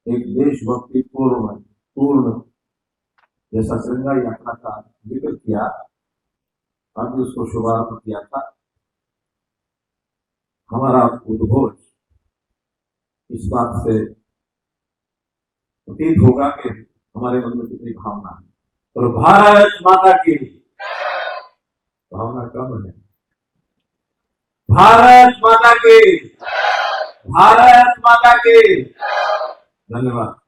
एक देशभक्ति पूर्ण पूर्ण जैसा श्रृंगार यात्रा का जिक्र किया, अभी उसको शुभारंभ किया था। हमारा उद्घोष इस बात से प्रतीत होगा कि हमारे मन में कितनी भावना है। और भारत माता की भावना कम है। भारत माता की, भारत माता की। धन्यवाद।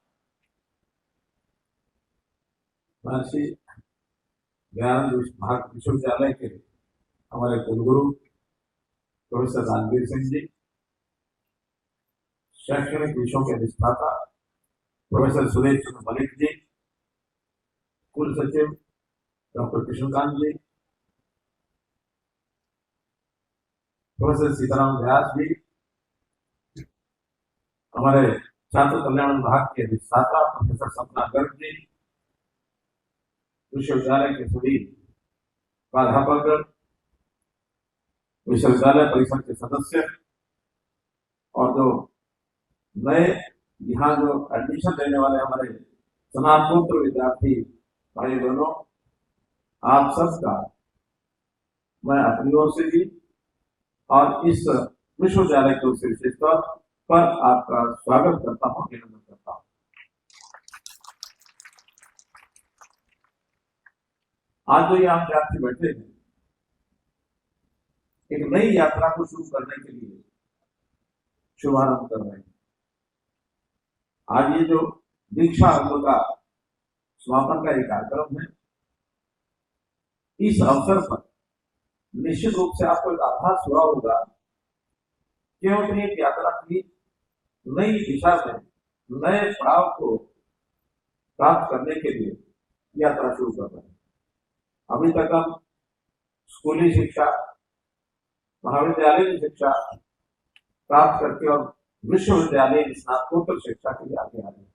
महर्षि दयानंद भारत विश्वविद्यालय के हमारे कुलगुरु प्रोफेसर राजवीर सिंह जी, शैक्षणिक विषयों के अधिष्ठाता प्रोफेसर सुरेश चंद्र मलिक जी, कुल सचिव डॉक्टर कृष्णकांत जी, प्रोफेसर सीताराम व्यास जी, हमारे छात्र कल्याण विभाग के अधिष्ठाता प्रोफेसर सपना गर्ग जी, विश्वविद्यालय के सभी प्राध्यापक, विश्वविद्यालय परिषद के सदस्य, और जो नए यहाँ जो एडमिशन लेने वाले हमारे स्नातकोत्तर विद्यार्थी भाई बहनों, आप सबका मैं अपनी ओर से भी और इस विश्वविद्यालय की ओर से विशेष तौर पर आपका स्वागत करता हूँ, अभिनंदन करता हूँ। आज जो यहाँ विद्यार्थी बैठे हैं, एक नई यात्रा को शुरू करने के लिए शुभारंभ कर रहे हैं। आज ये जो दीक्षा अंग का समापन का एक कार्यक्रम है, इस अवसर पर निश्चित रूप से आपको एक आभास हुआ होगा कि हम अपनी एक यात्रा की नई दिशा में नए पड़ाव को प्राप्त करने के लिए यात्रा शुरू कर रहे हैं। अभी तक हम स्कूली शिक्षा, महाविद्यालय की शिक्षा प्राप्त करके और विश्वविद्यालय स्नातकोत्तर शिक्षा के लिए आगे आ रहे हैं।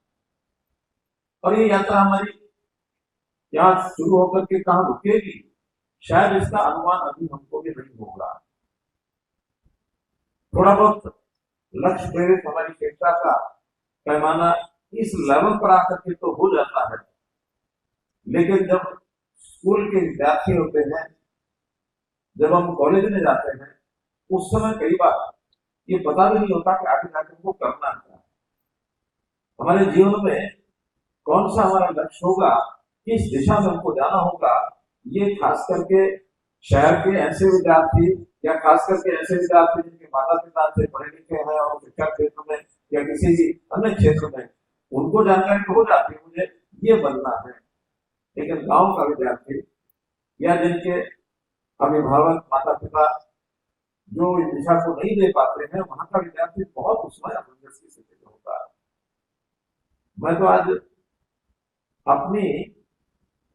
और ये यात्रा हमारी यहाँ शुरू होकर के कहाँ रुकेगी, शायद इसका अनुमान अभी हमको भी नहीं होगा। थोड़ा बहुत लक्ष्य प्रेरित हमारी शिक्षा का पैमाना इस लेवल पर आकर के तो हो जाता है, लेकिन जब स्कूल के विद्यार्थी होते हैं, जब हम कॉलेज में जाते हैं, उस समय कई बार ये पता भी नहीं होता कि आगे जाकर हमको करना क्या है। हमारे जीवन में कौन सा हमारा लक्ष्य होगा, किस दिशा में हमको जाना होगा, ये खास करके शहर के ऐसे विद्यार्थी या खास करके ऐसे विद्यार्थी जिनके माता पिता से पढ़े लिखे हैं और शिक्षा क्षेत्र में या किसी भी अन्य क्षेत्र में, उनको जानकारी हो जाती है मुझे ये बनना है। लेकिन गांव का विद्यार्थी या जिनके अभिभावक माता पिता जो इस दिशा को नहीं दे पाते हैं, वहां का विद्यार्थी बहुत उसमें असमंजस की स्थिति में होता है। मैं तो आज अपनी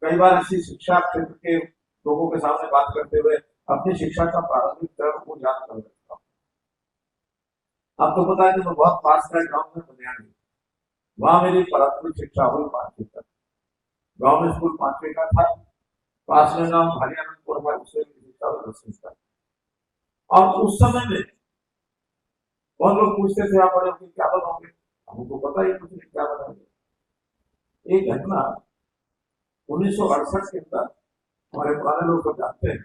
कई बार इसी शिक्षा क्षेत्र के लोगों के सामने बात करते हुए अपनी शिक्षा का प्रारंभिक चरण को याद कर सकता हूँ। आपको पता है कि मैं बहुत पास का गाँव में बनियानी, वहां मेरी प्राथमिक शिक्षा हुई 5वीं तक। गाँव में स्कूल 5वीं का था, पास में गाँव भारी आनंदपुर है, उससे शिक्षा हुई 10वीं तक। और उस समय में बहुत लोग पूछते थे आप बड़े होंगे क्या बनोगे, हमको पता ही कुछ नहीं क्या बनाएंगे। एक घटना 1968 के अंदर हमारे पुराने लोग तो जानते हैं,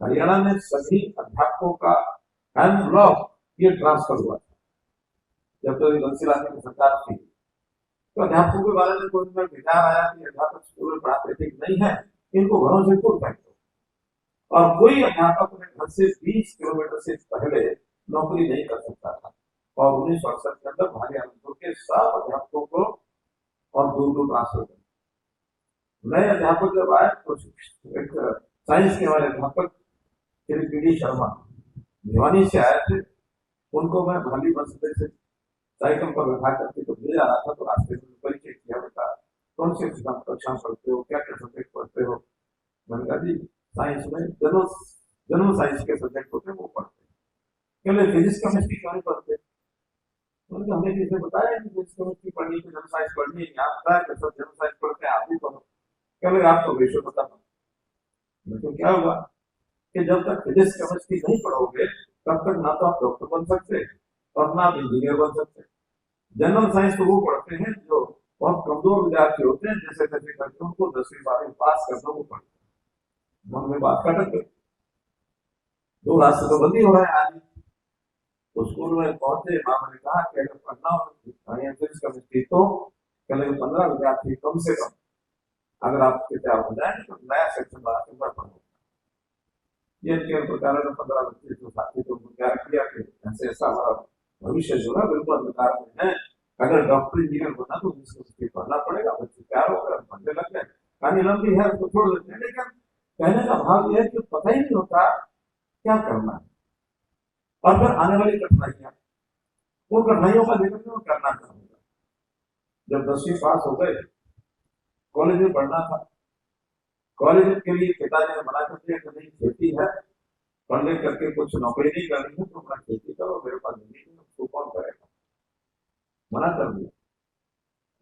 हरियाणा में सभी अध्यापकों का हैंड ब्लॉक ये ट्रांसफर हुआ था। जब तो बंसीलाल की सरकार थी, तो अध्यापकों के बारे में कोई विचार आया कि अध्यापक स्कूल में पढ़ाते ठीक नहीं है, इनको घरों से दूर फेंक दो। और कोई अध्यापक अपने घर से 20 किलोमीटर से पहले नौकरी नहीं कर सकता था। और 1968 के अंदर भारी आनंदपुर के सब अध्यापकों को और दूर दूर ट्रांसफर कर। नए अध्यापक जब आए तो एक साइंस के हमारे अध्यापक श्री पी.डी. शर्मा भिवानी से आए थे। उनको मैं भाली बस से साइकिल पर बैठा करके तो ले जा रहा था, तो रास्ते में परिचय किया, बेटा कौन से कक्षा पढ़ते हो, क्या क्या सब्जेक्ट पढ़ते हो। मैंने कहा जी साइंस में जनरल साइंस के सब्जेक्ट होते हैं वो पढ़ते हैं। कहले फिजिक्स केमिस्ट्री क्यों नहीं पढ़ते, उन्होंने हमें किसी ने बताया कि फिजिक्स केमिस्ट्री पढ़नी है, जनरल साइंस पढ़नी है, यहाँ बताया कि सब जनरल साइंस पढ़ते हैं, आप भी पढ़ो। कहले आप तो विषय बता। लेकिन क्या होगा कि जब तक फिजिक्स केमिस्ट्री नहीं पढ़ोगे, तब तक ना तो आप डॉक्टर बन सकते और ना आप इंजीनियर बन सकते। जनरल साइंस तो वो पढ़ते हैं जो बहुत कमजोर विद्यार्थी होते हैं, जैसे तैसे करके उनको 10वीं 12वीं पास करना वो पढ़ते हैं। मन में बात कटक गई, दो रास्ते तो बंद ही हो रहे हैं आज। तो स्कूल में पहुंचे, मामा ने कहा कि अगर पढ़ना हो फिजिक्स केमिस्ट्री तो पहले 15 विद्यार्थी कम से कम अगर आप तैयार हो जाए तो नया सेक्शन बना के मैं पढ़ूंगा। ये इनके प्रकार 15 बच्चे जो साथी तो तैयार किया कि ऐसे ऐसा हमारा भविष्य जो है बिल्कुल अंधकार में है, अगर डॉक्टर इंजीनियर बनना तो इसको पढ़ना पड़ेगा। बच्चे तैयार होकर पढ़ने लग गए। कहानी लंबी है उसको छोड़ देते हैं, लेकिन कहने का भाव यह है कि पता ही नहीं होता क्या करना है। और फिर आने वाली कठिनाइयां, वो कठिनाइयों का देखकर मैं करना चाहूंगा। जब 10वीं पास हो गए, कॉलेज में पढ़ना था। कॉलेज के लिए पिताजी ने मना कर दिया कि नहीं, खेती है, पढ़ लिख करके कुछ नौकरी नहीं करनी है तो अपना खेती करो, मेरे पास जमीन है, उसको कौन करेगा। मना कर दिया।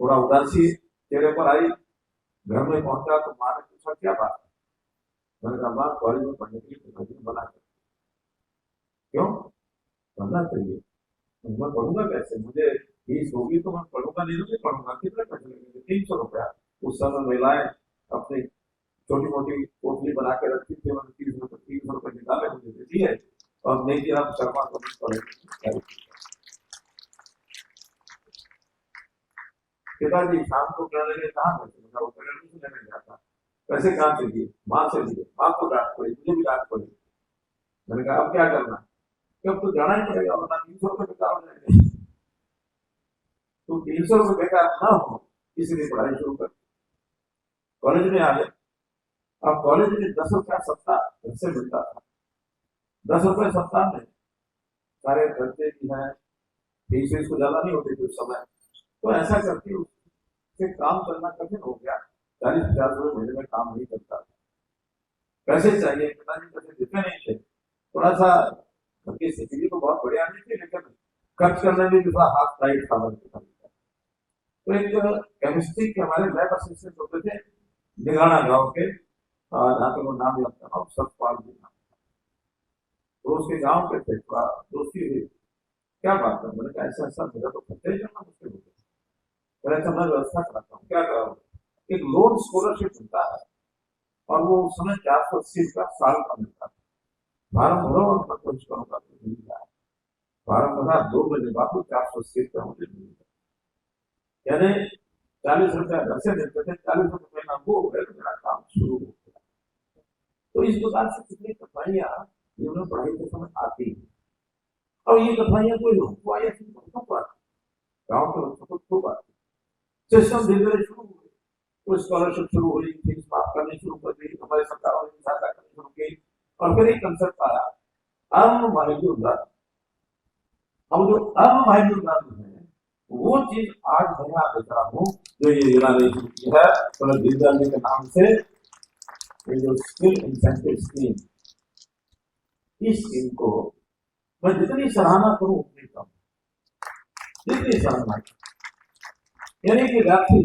थोड़ा उदासी चेहरे पर आई। घर में पहुंचा तो माँ ने पूछा क्या बात है। मैंने कहा माँ, कॉलेज में पढ़ने के लिए पिताजी ने मना कर दिया। क्यों? पढ़ना चाहिए। मैं पढ़ूंगा कैसे, मुझे फीस होगी तो मैं पढ़ूंगा, नहीं तो नहीं पढ़ूंगा। कितने पैसे लगेंगे? 300 रुपया। उस समय महिलाएं अपनी छोटी मोटी पोटली बना के रखी थी, उन्होंने 300 रुपये निकाले, मुझे दे दिए और नहीं कि हम शर्मा को नहीं पढ़े। पिताजी शाम को कहने लगे कहाँ पैसे, वो एडमिशन लेने जाता। पैसे कहाँ से दिए? माँ से दिए। माँ को डांट पड़ी, मुझे भी डांट पड़ी। मैंने कहा अब क्या करना है? अब तो जाना ही पड़ेगा, वरना 300 रुपये बेकार हो जाएंगे। तो 300 रुपये बेकार ना हो इसलिए पढ़ाई शुरू कर। कॉलेज में आ गए। अब कॉलेज में 10 रुपया सप्ताह घर से मिलता था। 10 रुपये सप्ताह में सारे खर्चे की है, फीस को ज्यादा नहीं होती थी उस समय। तो ऐसा करके उससे काम करना कठिन हो गया। 40-50 रुपये महीने में काम नहीं करता था। पैसे चाहिए, पिताजी पैसे देते नहीं थे। थोड़ा सा घर की स्थिति तो बहुत बढ़िया नहीं थी, लेकिन खर्च करने में भी थोड़ा हाथ टाइट था मेरे पिताजी का। तो एक केमिस्ट्री के हमारे लैब असिस्टेंट होते थे निगाना गांव के, जहाँ पे वो नाम लगता था सतपाल जी नाम। तो उसके गांव के थे, थोड़ा दोस्ती हुई। क्या बात है? मैंने कहा ऐसा ऐसा, मेरा तो खर्चा ही करना मुश्किल हो गया। फिर ऐसा मैं व्यवस्था कराता हूँ, क्या करा? एक लोन स्कॉलरशिप मिलता है और वो उस समय 480 रुपया साल का मिलता था। फार्म भरो और मैं कुछ करूंगा तो मिल जाए। फार्म भरा, 2 महीने बाद वो 480 रुपया मुझे मिल गया। यानी 40 रुपया घर से मिलते थे, 40 रुपये महीना वो हो गए तो मेरा काम शुरू हो गया। तो इस प्रकार से कितनी कठिनाइयां जीवन में पढ़ाई के समय आती है। और ये कठिनाइयां कोई हमको आई ऐसी बच्चों को आती, गाँव के बच्चों को खूब आती। सिस्टम धीरे धीरे शुरू हुए, कोई स्कॉलरशिप शुरू हुई, फीस माफ करनी शुरू कर दी, हमारे सरकारों ने सहायता करनी शुरू की। और फिर एक कंसेप्ट आया अनमाइंडेड। अब जो अनमाइंडेड है वो चीज आज मैं यहाँ देख रहा हूँ, जो ये योजना ने शुरू की है पंडित दीनदयाल जी के नाम से, ये जो स्किल इंसेंटिव स्कीम, इस स्कीम को मैं जितनी सराहना करूं उतनी कम, जितनी सराहना। यानी कि रात्रि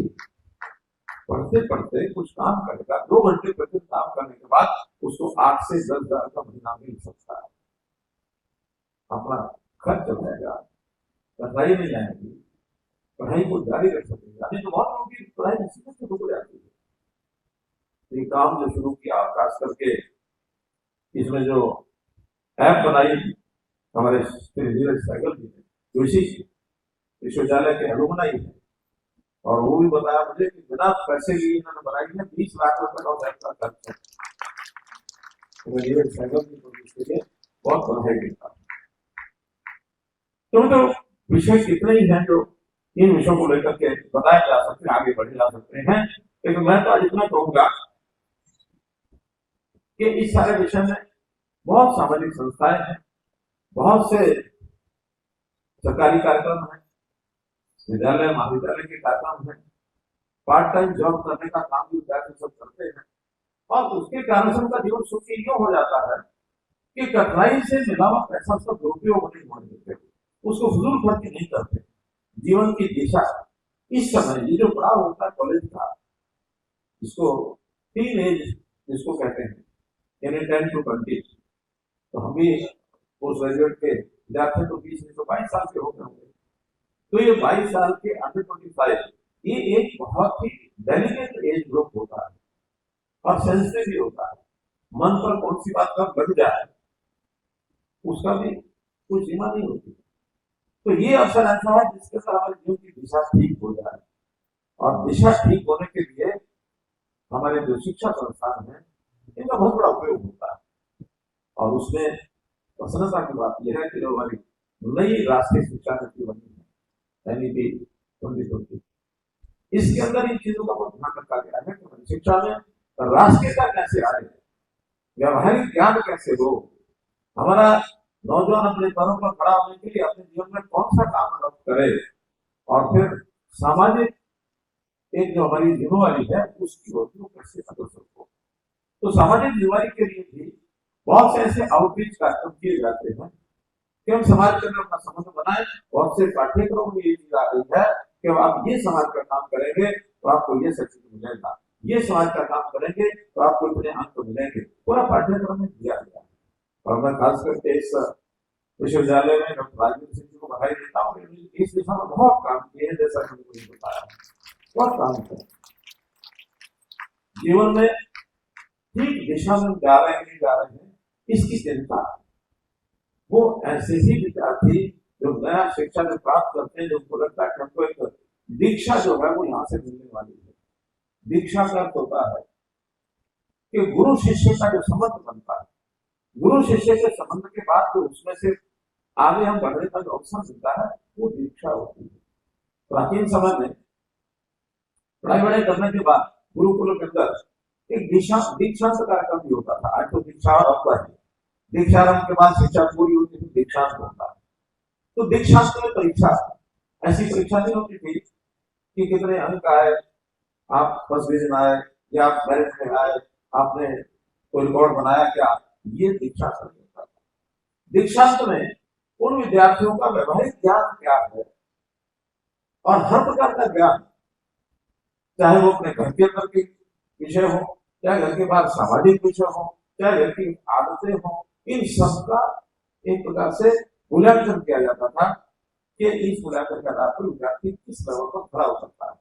पढ़ते पढ़ते कुछ काम करेगा, 2 घंटे प्रतिदिन काम करने के बाद उसको 8 से 10 हजार का महीना मिल सकता है। अपना खर्च हो जाएगा, पढ़ाई नहीं आएगी, पढ़ाई को जारी रख सकेगा। नहीं तो बहुत लोगों की पढ़ाई मुसीबत से रुक जाती है। ये काम जो शुरू किया, खास करके इसमें जो ऐप बनाई हमारे श्री नीरज सहगल जी ने, जो इसी विश्वविद्यालय के अलुमनाई है, और वो भी बताया मुझे कि बिना पैसे लिए इन्होंने बनाई है, 20 लाख रुपए का बैंक का खर्च है। तो नीरज सहगल जी को इसके लिए बहुत बधाई देता हूँ। तो विषय कितने ही हैं जो इन विषयों को लेकर के बताए जा सकते हैं, आगे बढ़े जा सकते हैं। लेकिन मैं तो आज इतना कहूंगा कि इस सारे विषय में बहुत सामाजिक संस्थाएं हैं, बहुत से सरकारी कार्यक्रम हैं, विद्यालय महाविद्यालय के कार्यक्रम हैं, पार्ट टाइम जॉब करने का काम भी विद्यार्थी सब करते हैं। और उसके कारण से उनका जीवन सुखी यूं हो जाता है कि कठिनाई से मिला हुआ पैसा उसका दुरुपयोग नहीं होने देते, उसको फजूल खर्च नहीं करते। जीवन की दिशा इस समय ये जो पड़ाव होता है कॉलेज का, इसको टीन एज जिसको कहते हैं, यानी 10 to 20, तो हम भी पोस्ट ग्रेजुएट के विद्यार्थी तो 20 नहीं तो 22 साल के हो गए होंगे। तो ये 22 साल के अंडर 25 ये एक बहुत ही डेलिकेट एज ग्रुप होता है और सेंसिटिव भी होता है। मन पर कौन सी बात कब बढ़ जाए उसका भी कोई सीमा नहीं होती। तो ये अवसर ऐसा है जिसके साथ हमारे जीवन की दिशा ठीक हो जाए, और दिशा ठीक होने के लिए हमारे जो शिक्षा संस्थान है इनका बहुत बड़ा उपयोग होता है। और उसमें प्रसन्नता की बात यह है कि जो हमारी नई राष्ट्रीय शिक्षा नीति बनी है NEP 2020, इसके अंदर इन चीजों का बहुत ध्यान रखा गया है कि शिक्षा में राष्ट्रीयता कैसे आए, व्यवहारिक ज्ञान कैसे हो, हमारा नौजवान अपने पैरों पर खड़ा होने के लिए अपने जीवन में कौन सा काम करे, और फिर सामाजिक एक जो हमारी जिम्मेवारी है उसकी होती है कैसे अग्रसर हो। तो सामाजिक जिम्मेवारी के लिए भी बहुत से ऐसे आउटरीच कार्यक्रम किए जाते हैं कि हम समाज के अंदर अपना संबंध बनाए। बहुत से पाठ्यक्रम में ये चीज आ रही है कि आप ये समाज का काम करेंगे तो आपको ये सर्टिफिकेट मिलेगा, ये समाज का काम करेंगे तो आपको इतने अंक मिलेंगे, पूरा पाठ्यक्रम में दिया गया है। और मैं खास करके इस विश्वविद्यालय में डॉक्टर राजेंद्र सिंह जी को बधाई देता हूँ, इस दिशा में बहुत काम किए हैं, जैसा कि मुझे बताया बहुत काम किया जीवन में ठीक दिशा में जा रहे हैं, जा रहे हैं, इसकी चिंता। वो ऐसे ही विद्यार्थी जो नया शिक्षा जो प्राप्त करते हैं, जो उनको लगता है कि हमको एक दीक्षा जो है वो यहाँ से मिलने वाली है। दीक्षा का अर्थ होता है कि गुरु शिष्य का जो संबंध बनता है, गुरु शिष्य के संबंध के बाद जो उसमें से आगे हम बढ़ने का जो अवसर मिलता है वो दीक्षा होती है। प्राचीन समय में पढ़ाई वढ़ाई करने के बाद गुरुकुल के अंदर एक दीक्षांत कार्यक्रम भी होता था। आज तो दीक्षा और दीक्षारंभ के बाद शिक्षा पूरी होती थी, दीक्षांत होता है। तो दीक्षांत में परीक्षा, ऐसी परीक्षा नहीं होती थी कि कितने अंक आए, आप फर्स्ट डिवीजन आए या आप मेरिट में आए, आपने कोई रिकॉर्ड बनाया क्या, ये दीक्षांत नहीं होता था। दीक्षांत में उन विद्यार्थियों का व्यवहारिक ज्ञान क्या है और हर प्रकार का ज्ञान, चाहे वो अपने घर के अंदर के विषय हो, चाहे घर के बाहर सामाजिक विषय हो, चाहे घर की आदतें हो, इन सबका एक प्रकार से मूल्यांकन किया जाता था कि इस मूल्यांकन के आधार पर विद्यार्थी किस लेवल पर खड़ा हो सकता है।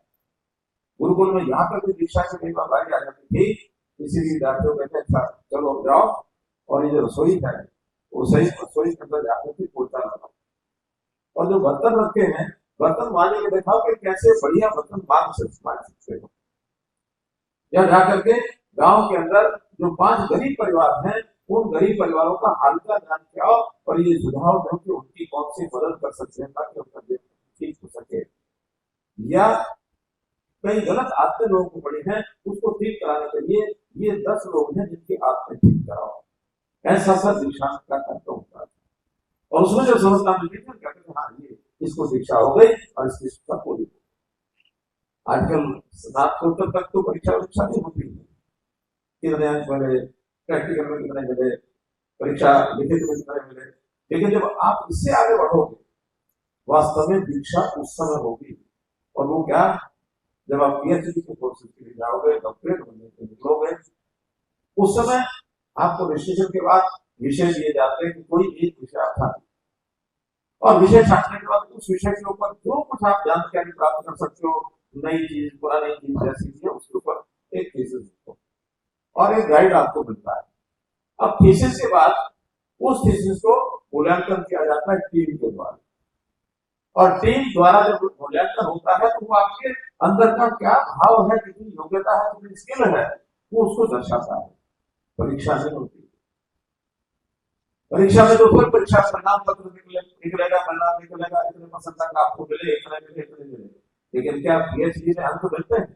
गुरुकुल में यहाँ पर भी दीक्षा की कई बार बारी आ जाती थी, किसी भी विद्यार्थियों को कहते अच्छा चलो जाओ और ये जो रसोई है वो सही रसोई के अंदर जाकर के पोछा लगाओ, और जो बर्तन रखे हैं बर्तन मांझने के दिखाओ कि कैसे बढ़िया बर्तन मांझ सकते हो। या जाकर के गांव के अंदर जो 5 गरीब परिवार हैं उन गरीब परिवारों का हाल का जान के आओ और ये सुझाव दो कि उनकी कौन सी मदद कर सकते हैं ताकि उनका जीवन ठीक हो सके। या कई गलत आदतें लोगों को पड़ी हैं, उसको ठीक कराने के लिए ये 10 लोग हैं जिनकी आदतें ठीक कराओ, ऐसा सा दीक्षा का कार्यक्रम होता है। और उसमें जो समझता मिलती है कहते हैं हाँ ये इसको दीक्षा हो गई और इसकी शिक्षा पूरी। आजकल स्नातकोत्तर तक तो परीक्षा नहीं होती है, कितने अंक मिले, प्रैक्टिकल में कितने मिले, परीक्षा लिखित में कितने मिले, लेकिन जब आप इससे आगे बढ़ोगे वास्तव में दीक्षा उस समय होगी। और वो क्या, जब आप PhD के कोर्सेज के लिए जाओगे, डॉक्टरेट बनने के लिए निकलोगे, उस समय आपको रजिस्ट्रेशन के बाद विषय दिए जाते हैं कि कोई एक विषय आता है, और विषय छाटने के बाद उस विषय के ऊपर जो कुछ आप जानकारी प्राप्त कर सकते हो, नई चीज पुरानी चीज जैसी चीज उसके ऊपर एक थीसिस लिखो और एक गाइड आपको मिलता है। अब थीसिस के बाद उस थीसिस को मूल्यांकन किया जाता है टीम के द्वारा, और टीम द्वारा जब मूल्यांकन होता है तो वो आपके अंदर का क्या भाव है, कितनी योग्यता है, कितनी स्किल है, वो उसको दर्शाता है। परीक्षा नहीं होती, परीक्षा में तो कोई परीक्षा परिणाम पत्र निकलेगा, परिणाम निकलेगा, इतने % तक आपको मिले, इतने मिले, इतने मिले, लेकिन क्या PhD में अंक मिलते हैं?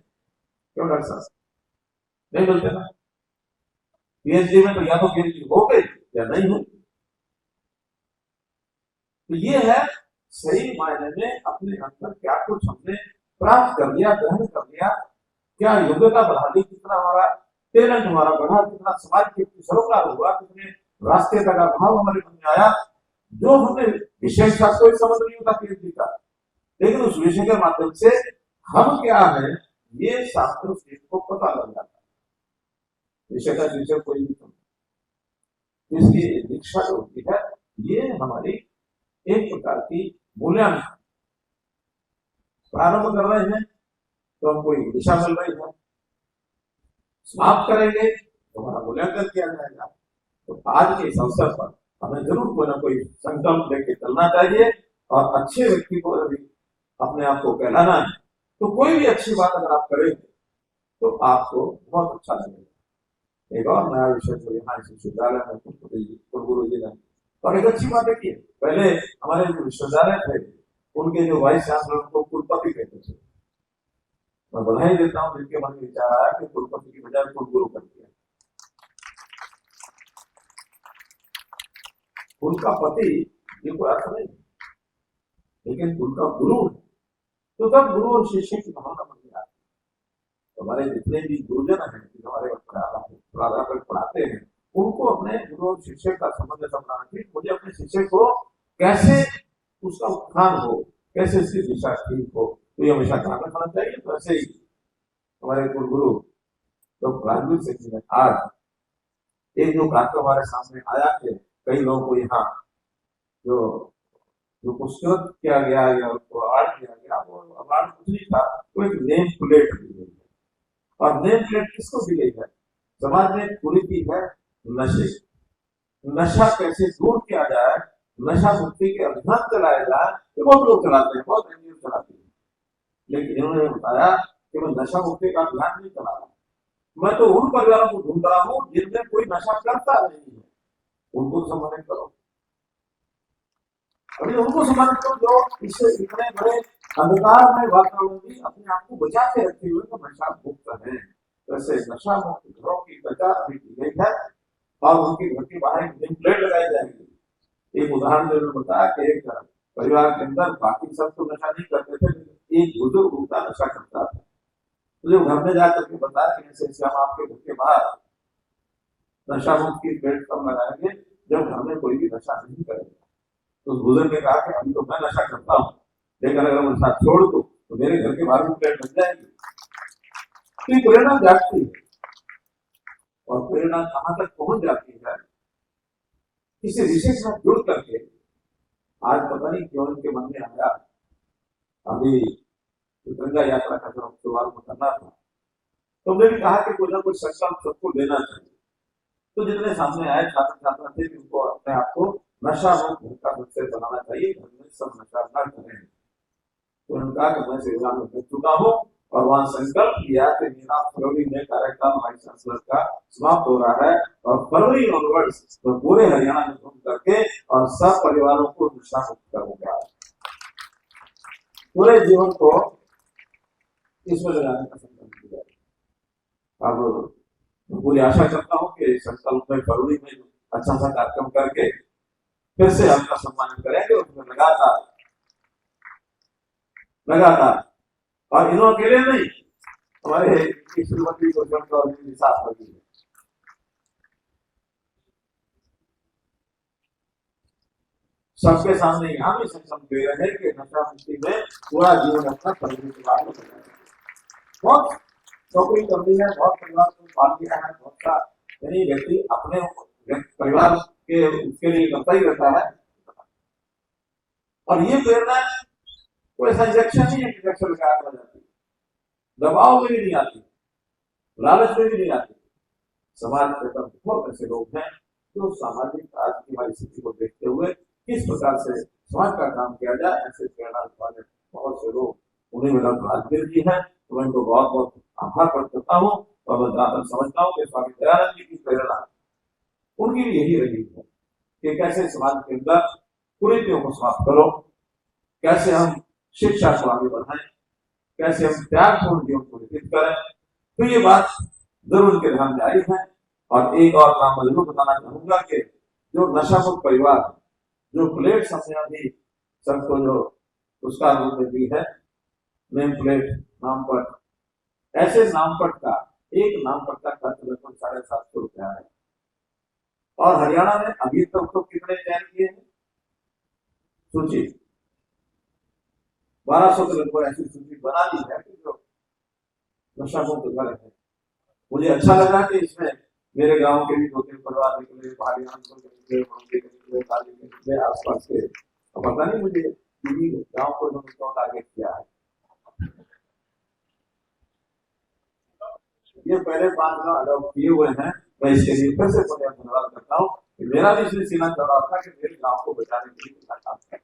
क्यों डॉक्टर साहब नहीं मिलते ना। PhD में तो या तो PhD हो गई या नहीं हो। तो ये है सही मायने में अपने अंदर क्या कुछ हमने प्राप्त कर लिया, ग्रहण कर लिया, क्या योग्यता बढ़ा ली, कितना हमारा टैलेंट हमारा बढ़ा, कितना समाज के सरोकार हुआ, कितने राष्ट्रीयता का भाव हमारे मन में आया। जो हमने विषय का कोई समझ नहीं होता PhD का, लेकिन उस विषय के माध्यम से हम क्या है ये शास्त्र को पता लग जाता है। विषय का विषय कोई नहीं समझता, इसकी दीक्षा जो होती है ये हमारी एक प्रकार की मूल्यांकन, प्रारंभ कर रहे हैं तो हमको दिशा मिल रही है, समाप्त करेंगे तो हमारा मूल्यांकन किया जाएगा। तो आज के इस अवसर पर हमें जरूर कोई ना कोई संकल्प लेके चलना चाहिए और अच्छे व्यक्ति को यदि अपने आप को कहलाना है तो कोई भी अच्छी बात अगर आप करेंगे तो आपको बहुत अच्छा लगेगा। एक और नया विषय जो यहाँ इस विश्वविद्यालय में कुलगुरु जी ने और एक अच्छी बात है कि पहले हमारे जो विश्वविद्यालय थे उनके जो वाइस चांसलर को कुलपति कहते थे। मैं बधाई देता हूँ जिनके मन में विचार आया कि कुलपति की बजाय कुलगुरु कर दिया। कुल का पति ये कोई अर्थ नहीं, लेकिन कुल का गुरु है तो तब गुरु और शिष्य की भावना बन गया। तो हमारे जितने भी गुरुजन हैं जो हमारे प्राध्यापक पढ़ाते हैं उनको अपने गुरु और शिष्य का संबंध समझाना चाहिए। मुझे अपने शिष्य को कैसे उसका उत्थान हो, कैसे उसकी दिशा ठीक हो, तो ये हमेशा ध्यान रखना चाहिए। तो ऐसे ही हमारे कुलगुरु डॉक्टर राजवीर सिंह जी ने आज एक जो कार्यक्रम हमारे सामने आया कि कई लोगों को यहाँ जो जो पुरस्कृत किया गया या उसको अवार्ड दिया गया, वो अवार्ड कुछ नहीं था, वो एक नेम प्लेट दी गई है। और नेम प्लेट किसको दी गई है? समाज में कुरीति है नशे, नशा कैसे दूर किया जाए, नशा मुक्ति के अभियान चलाया जाए, तो बहुत लोग चलाते हैं, बहुत एनजीओ चलाते हैं, लेकिन इन्होंने बताया कि मैं नशा मुक्ति का अभियान नहीं चला रहा, मैं तो उन परिवारों को ढूंढ रहा हूँ जिनमें कोई नशा करता नहीं है, उनको सम्मानित करो। अभी उनको सम्मानित करो जो इससे इतने बड़े अंधकार में वातावरण में अपने आप को बचा के रखे हुए तो नशा मुक्त है। वैसे नशा मुक्त घरों की पहचान अभी की गई है और उनके घर के बाहर एक नेम प्लेट लगाई जाएगी। एक उदाहरण जो बताया कि एक परिवार के अंदर बाकी सब तो नशा नहीं करते थे, एक बुजुर्ग उनका नशा करता था, तो जो घर में जाकर के बताया कि ऐसे हम आपके घर के बाहर नशा मुक्त की प्लेट कम लगाएंगे जब घर में कोई भी नशा नहीं करेगा। तो उस बुजुर्ग ने कहा कि अभी तो मैं नशा करता हूँ, लेकिन अगर मैं नशा छोड़ दूं तो मेरे घर के बाहर भी प्लेट बन जाएगी। तो प्रेरणा जागती है और प्रेरणा कहां तक पहुंच जाती है, किसी विषय से जुड़ करके आज पता नहीं क्यों उनके मन में आया अभी तिरंगा यात्रा का जब शुरुआत में करना था तो मैंने कहा कि कोई ना कोई संकल्प सबको लेना चाहिए। तो जितने सामने आए छात्र छात्रा थे उनको अपने आप को नशा मुक्त घर का सदस्य बनाना चाहिए, घर में सब नशा न करें। तो उन्होंने कहा कि मैं सेवान में कर चुका हूँ और वहां संकल्प किया कि मेरा फरवरी में कार्यक्रम वाइस चांसलर का समाप्त हो रहा है और फरवरी ऑनवर्ड्स तो पूरे हरियाणा में घूम करके और सब परिवारों को नशा मुक्त करूंगा, पूरे जीवन को इसमें लगाने का संकल्प किया। अब पूरी आशा करता हूँ कि संकल्प में फरवरी में अच्छा सा कार्यक्रम करके फिर से आपका सम्मान करेंगे, उसमें लगातार और इन्हों अकेले नहीं, हमारे श्रीमती को साथ लगी है। सबके सामने यहाँ भी संकल्प दे रहे हैं कि नशा मुक्ति में पूरा जीवन अपना करने के बाद बहुत नौकरी करनी है, बहुत परिवार को पाल दिया है, बहुत सा यानी व्यक्ति अपने परिवार के उसके लिए करता ही रहता है। और ये प्रेरणा कोई ऐसा इंजेक्शन नहीं है कि इंजेक्शन लगा हो जाती, दबाव में भी नहीं आती, लालच में भी नहीं आती। समाज के तरफ बहुत ऐसे लोग हैं जो सामाजिक आज की हमारी स्थिति को देखते हुए किस प्रकार से समाज का काम किया जाए ऐसे प्रेरणा वाले बहुत से लोग, उन्हीं में डॉक्टर राजवीर जी हैं, तो मैं उनको बहुत बहुत आभार प्रकट करता हूँ और मैं समझता हूँ कि स्वामी दयानंद जी की प्रेरणा उनकी भी यही रही है कि कैसे समाज के अंदर कुरीतियों को समाप्त करो, कैसे हम शिक्षा को आगे बढ़ाएं, कैसे हम त्यागपूर्ण जीवन को व्यतीत करें। तो ये बात जरूर उनके ध्यान में आई है। और एक और काम मैं जरूर बताना चाहूंगा कि जो नशा मुक्त परिवार जो प्लेट हमने अभी सबको जो पुरस्कार रूप में दी है नेम प्लेट नामपट, ऐसे नामपट का एक नामपट का खर्च लगभग 750 रुपया है। और हरियाणा में अभी तक तो कितने चयन किए हैं सूची 1200 के लगभग ऐसी सूची बना दी है कि जो नशा मुक्त घर है। मुझे अच्छा लगा कि इसमें मेरे गांव के भी 2-3 परिवार निकले, निकले आसपास के, पता नहीं मुझे गांव को टारगेट किया है। ये पहले 5 गांव अडॉप्ट किए हुए हैं। मैं इसके लिए फिर से बहुत धन्यवाद करता हूँ कि मेरा भी इसमें सीना चढ़ रहा था कि मेरे गांव को बचाने के लिए काम करें।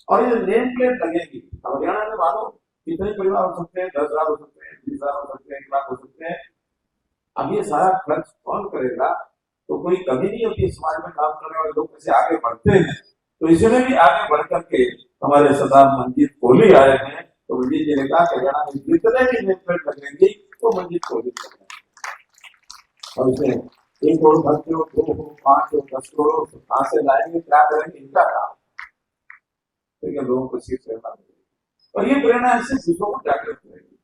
और ये नेम प्लेट लगेगी। अब हरियाणा में मानो कितने परिवार हो सकते हैं, 10,000 हो सकते हैं, 20,000 हो सकते हैं, 1,00,000 हो सकते हैं। अब ये सारा खर्च कौन करेगा? तो कोई कभी नहीं होती समाज में काम करने वाले लोग कैसे आगे बढ़ते हैं। तो इसमें भी आगे बढ़ करके हमारे सरदार मंजीत कोहली आए हैं। तो मंजीत जी ने कहा कि हरियाणा में जितने भी नेम प्लेट लगेंगी तो मंजीत कोहली और उसमें 1 करोड़ 10 करोड़ 2 करोड़ 5 करोड़ 10 करोड़ कहां से लाएंगे, क्या करेंगे, इनका काम। लेकिन लोगों को सीख प्रेरणा मिलेगी और ये प्रेरणा ऐसे दूसरों को जागृत करेगी।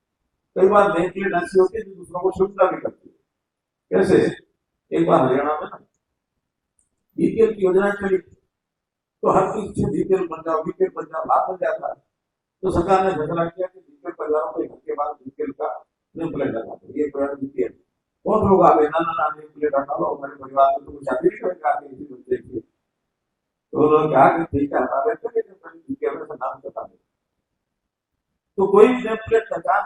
कई बार नेम प्लेट ऐसी होती है जो दूसरों को सुविधा भी करती है। कैसे? एक बार हरियाणा में बीपीएल की योजना चली तो हर किसी से बीपीएल बन जाओ, बीपीएल बन जाओ, लाभ बन जाता है। तो सरकार ने फैसला किया कि बीपीएल परिवारों को घर के बाद बीपीएल का नेम प्लेट लगा दो। ये परिवार बीपीएल बहुत लोग आ गए, ना नेम प्लेट हटा लो, हमारे परिवार में तो कुछ शादी नहीं करेंगे आगे किसी बच्चे की। तो उन्होंने कहा कि ठीक है, हटा लेते हैं, बीपीएल में नाम बता दो। तो कोई नेम प्लेट पहचान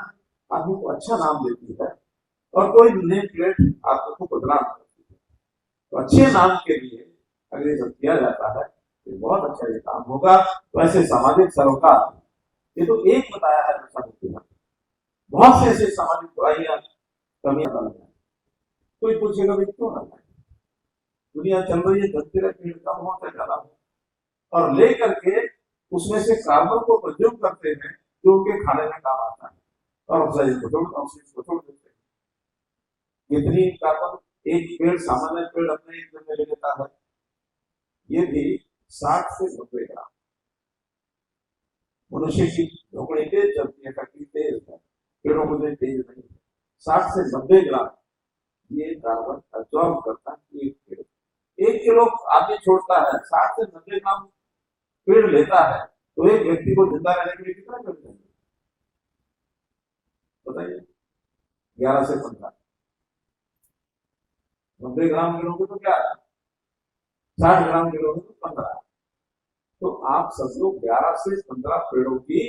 आदमी को अच्छा नाम देती है और कोई नेम प्लेट आपको बदनाम करती है। तो अच्छे नाम के लिए अगर ये सब किया जाता है तो बहुत अच्छा ये काम होगा। तो ऐसे सामाजिक सरोकार, ये तो एक बताया है नशा मुक्ति में, बहुत से ऐसे सामाजिक बुराइयां कमियां बन जाए। कोई पूछेगा भाई क्यों ना है, दुनिया चल रही है, धरती का पेड़ कम होता जा रहा है और लेकर के उसमें से कार्बन को कंज्यूम करते हैं जो उनके खाने में काम आता है और ऑक्सीजन को छोड़ देते हैं। इतनी कार्बन एक पेड़, सामान्य पेड़ अपने एक दिन में ले लेता है, ये भी 60 से 90 ग्राम। मनुष्य की ढोकड़ी तेज चलती है, फैक्ट्री तेज है, पेड़ों को तेज नहीं है। 60 से 90 ग्राम ये कार्बन एब्जॉर्ब करता है एक पेड़। 1 किलो आदमी छोड़ता है, 60 से 90 ग्राम पेड़ लेता है, तो एक व्यक्ति को जिंदा रहने के लिए कितना पेड़ चाहिए बताइए? 11 से 15। 90 ग्राम गिरोगे तो क्या, 60 ग्राम गिरोगे तो 15। तो आप सब लोग 11 से 15 पेड़ों की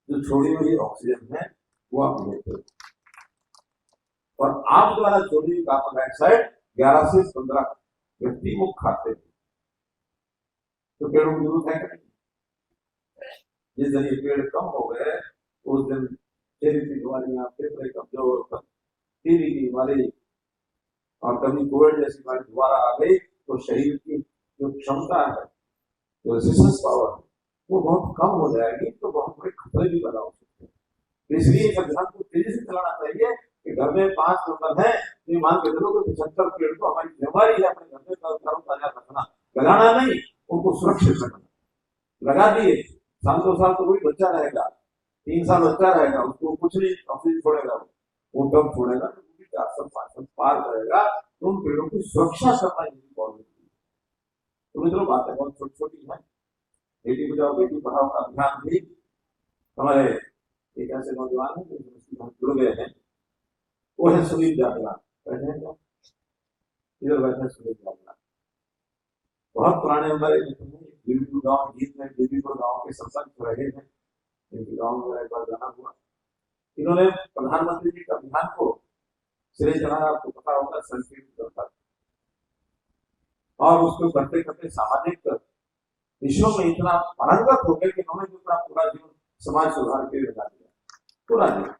जो छोड़ी हुई ऑक्सीजन है वो आप लेते हो और आप द्वारा छोड़ी हुई कार्बन डाइऑक्साइड 11 से 15 व्यक्ति वो खाते हैं। तो पेड़ों की जरूरत है नहीं। जिस दिन ये पेड़ कम हो गए उस दिन शरीर की बीमारियां, फेफड़े कमजोर, टीबी की बीमारी और कभी कोविड जैसी बीमारी दोबारा आ गई तो शरीर की जो क्षमता है, जो रेजिस्टेंस पावर है, वो बहुत कम हो जाएगी। तो बहुत बड़े खतरे भी पैदा हो सकते हैं। इसलिए अभियान को तेजी से चलाना चाहिए कि घर में 5 मेंबर है तो मान के चलो कि 75 पेड़ तो हमारी जिम्मेदारी है अपने घर में ताजा रखना, लगाना नहीं, उनको सुरक्षित रखना। लगा दिए, 2 साल तो कोई बच्चा रहेगा, 3 साल बच्चा रहेगा, उसको कुछ नहीं ऑक्सीजन छोड़ेगा, वो कब छोड़ेगा 4 साल 5 साल पार करेगा। तो उन पेड़ों की सुरक्षा करना इनकी बहुत जरूरी है। तो मित्रों बातें बहुत छोटी छोटी है। बेटी बचाओ बेटी पढ़ाओ का अभियान भी हमारे एक ऐसे नौजवान है जो जुड़ गए हैं, वो है सुनील जागला। बैठे हैं, इधर बैठे सुनील जागला, बहुत पुराने हमारे बीबीपुर गांव गीत में बीबीपुर गांव के सत्संग रहे हैं। इनके गांव में एक बार जाना हुआ, इन्होंने प्रधानमंत्री जी का अभियान को सिरे चढ़ाया। आपको पता होगा संस्कृत करता और उसको करते करते सामाजिक विषयों में इतना पारंगत हो गए कि उन्होंने पूरा जीवन समाज सुधार के लिए लगा दिया, पूरा जीवन।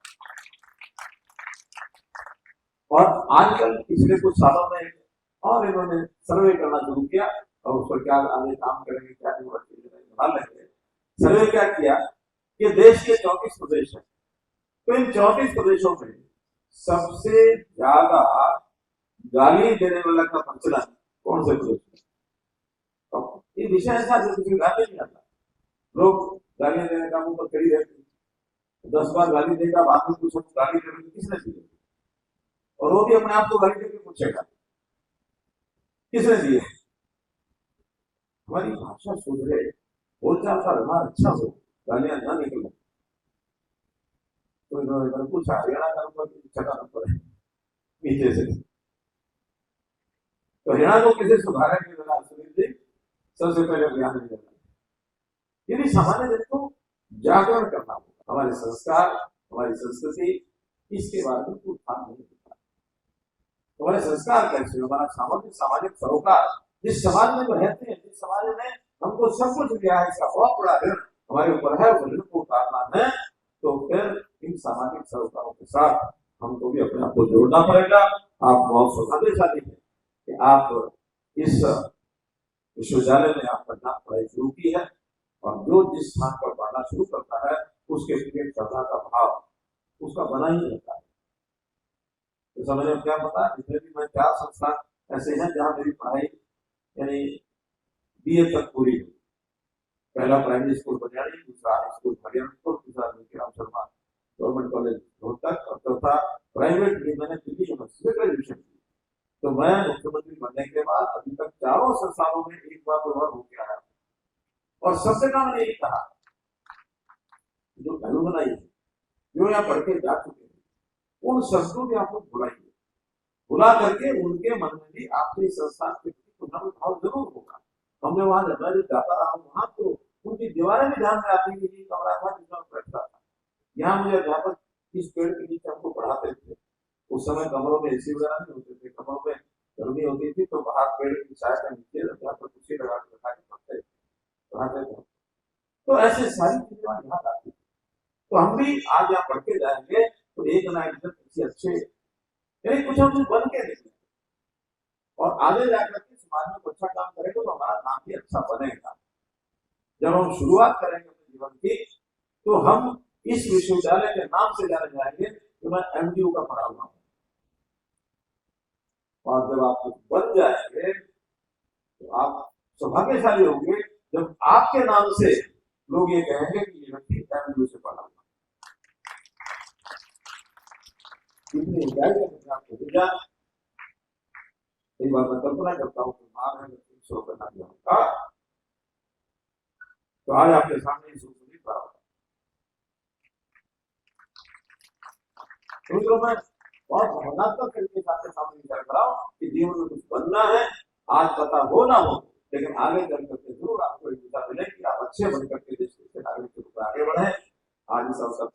और आजकल पिछले कुछ सालों में और इन्होंने सर्वे करना शुरू किया और उस पर क्या आगे काम करेंगे, क्या बना लेंगे। सर्वे क्या किया कि देश के 34 प्रदेश है, तो इन 34 प्रदेशों में सबसे ज्यादा गाली देने वाला का प्रचलन कौन से प्रदेश में? ये विषय ऐसा जो किसी गाली नहीं आता। लोग गाली देने का मुंह पर खड़ी रहती, 10 बार गाली देगा, बाद में पूछो तो गाली देने किसने दी, और वो भी अपने आप को गाली देकर पूछेगा किसने दिए। हमारी भाषा सुधरे, बोलचाल का व्यवहार अच्छा हो, गालियां ना निकले। तो इन्होंने पूछा हरियाणा का नंबर 6 नंबर है नीचे से, तो हरियाणा को कैसे सुधारेंगे सुनील जी? सबसे पहले अभियान में यदि सामान्य जन को जागरण करना होगा। हमारे संस्कार, हमारी संस्कृति इसके बारे में कोई उत्थान नहीं होता। हमारे संस्कार कैसे, हमारा सामाजिक सामाजिक सरोकार, जिस समाज में हम रहते हैं, जिस समाज में हमको सब कुछ दिया है, इसका बहुत बड़ा ऋण हमारे ऊपर है, उस ऋण को उतारना है, तो फिर इन सामाजिक सरोकारों के साथ हमको भी अपने आप को जोड़ना पड़ेगा। आप बहुत सौभाग्यशाली हैं कि आप इस विश्वविद्यालय में आपका नाम पढ़ाई शुरू की है, और जो जिस स्थान पर पढ़ना शुरू करता है उसके प्रति श्रद्धा का भाव उसका बना ही रहता है। तो समझ में क्या पता, जितने भी मैं 4 संस्थान ऐसे हैं जहां मेरी पढ़ाई यानी BA तक पूरी हुई। पहला प्राइमरी स्कूल बनियाड़ी, दूसरा हाई स्कूल हरियाणा, तीसरा राम शर्मा गवर्नमेंट कॉलेज रोहतक, और चौथा प्राइवेट भी मैंने दिल्ली यूनिवर्सिटी में ग्रेजुएशन की। तो मैं मुख्यमंत्री बनने के बाद अभी तक 4 संस्थानों में एक बार 2 बार होकर आया, और सबसे का मैंने यही कहा, जो वैल्यू बनाई है, जो यहाँ पढ़ के जा चुके हैं, उन सबको भी आप लोग बुलाइए, बुला करके उनके मन में भी आपके संस्थान के प्रति कुछ ना कुछ भाव जरूर होगा। हमने वहां मैं जो जाता रहा हूँ, वहां तो उनकी दीवारें भी ध्यान में आती है, ये कमरा था जिसमें बैठता था। यहाँ मुझे अध्यापक इस पेड़ के नीचे हमको पढ़ाते थे। उस समय कमरों में AC वगैरह नहीं होते थे, कमरों में गर्मी होती थी, तो बाहर पेड़ की छाया के नीचे अध्यापक कुर्सी लगा के बैठा के पढ़ाते थे। तो ऐसे सारी चीजें याद आती थी। तो हम भी आज यहाँ पढ़ के जाएंगे तो एक ना एक दिन किसी अच्छे यानी कुछ हम बन के देखेंगे, और आगे जाकर के समाज में अच्छा काम करेंगे तो हमारा नाम भी अच्छा बनेगा। जब हम शुरुआत करेंगे अपने जीवन की, तो हम इस विश्वविद्यालय के नाम से जाने जाएंगे कि मैं MDU का पढ़ा हुआ हूं। और जब आप कुछ बन जाएंगे तो आप सौभाग्यशाली होंगे जब आपके नाम से लोग ये कहेंगे कि ये व्यक्ति MDU से पढ़ा हुआ। कितनी ऊंचाई का आपको भेजा। एक बार मैं कल्पना करता हूँ कि मां है 300 करना होगा, तो आज आपके सामने सुनिश्चित पड़ा होगा। तो मैं बहुत भावनात्मक तरीके से आपके सामने विचार कर रहा हूँ कि जीवन में कुछ बनना है, आज पता हो ना हो, लेकिन आगे चल करके जरूर आपको एक दिशा मिले कि आप अच्छे बन करके देश के नागरिक के रूप में आगे बढ़े। आज इस अवसर